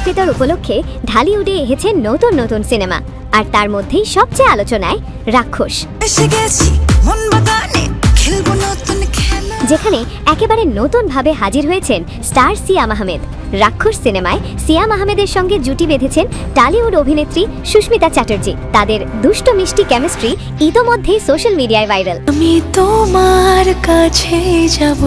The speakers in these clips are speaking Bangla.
বিক্রেতার উপলক্ষে ঢালিউডে এসেছে নতুন নতুন সিনেমা, আর তার মধ্যেই সবচেয়ে আলোচনায় রাক্ষস, যেখানে একেবারে নতুনভাবে হাজির হয়েছেন স্টার সিয়াম আহমেদ। রাক্ষস সিনেমায় সিয়াম আহমেদের সঙ্গে জুটি বেঁধেছেন টলিউড অভিনেত্রী সুস্মিতা চ্যাটার্জি। তাদের দুষ্ট মিষ্টি কেমিস্ট্রি ইতোমধ্যেই সোশ্যাল মিডিয়ায় ভাইরাল। আমি তোমার কাছে যাব,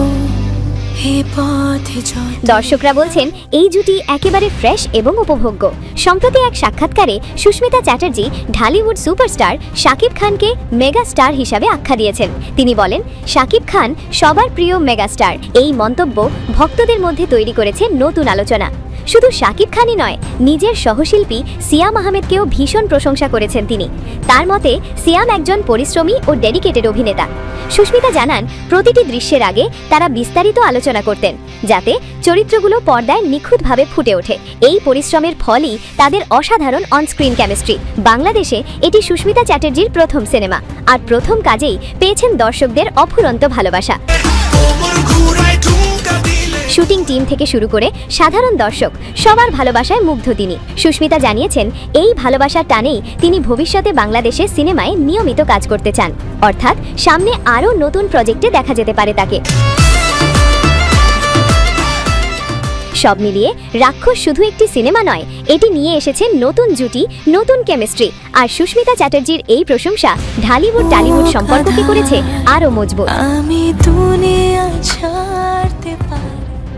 দর্শকরা বলছেন এই জুটি একেবারে ফ্রেশ এবং উপভোগ্য। সম্প্রতি এক সাক্ষাৎকারে সুস্মিতা চ্যাটার্জি ঢালিউড সুপারস্টার শাকিব খানকে মেগা স্টার হিসাবে আখ্যা দিয়েছেন। তিনি বলেন, শাকিব খান সবার প্রিয় মেগা স্টার। এই মন্তব্য ভক্তদের মধ্যে তৈরি করেছে নতুন আলোচনা। শুধু শাকিব খানই নয়, নিজের সহশিল্পী সিয়াম আহমেদকেও ভীষণ প্রশংসা করেছেন তিনি। তার মতে সিয়াম একজন পরিশ্রমী ও ডেডিকেটেড অভিনেতা। সুস্মিতা জানান, প্রতিটি দৃশ্যের আগে তারা বিস্তারিত আলোচনা করতেন, যাতে চরিত্রগুলো পর্দায় নিখুঁতভাবে ফুটে ওঠে। এই পরিশ্রমের ফলই তাদের অসাধারণ অনস্ক্রিন কেমিস্ট্রি। বাংলাদেশে এটি সুস্মিতা চ্যাটার্জির প্রথম সিনেমা, আর প্রথম কাজেই পেয়েছেন দর্শকদের অফুরন্ত ভালোবাসা। শুটিং টিম থেকে শুরু করে সাধারণ দর্শক সবার ভালোবাসায় মুগ্ধ তিনি। সুস্মিতা জানিয়েছেন, এই ভালোবাসার টানেই তিনি ভবিষ্যতে বাংলাদেশে সিনেমায় নিয়মিত কাজ করতে চান, অর্থাৎ সামনে আরও নতুন প্রজেক্টে দেখা যেতে পারে তাকে। সব মিলিয়ে রাক্ষস শুধু একটি সিনেমা নয়, এটি নিয়ে এসেছে নতুন জুটি, নতুন কেমিস্ট্রি। আর সুস্মিতা চ্যাটার্জির এই প্রশংসা ঢালিউড টলিউড সম্পর্ককে করেছে আরও মজবুত। আমি দুনিয়া ছাড়তে পারি।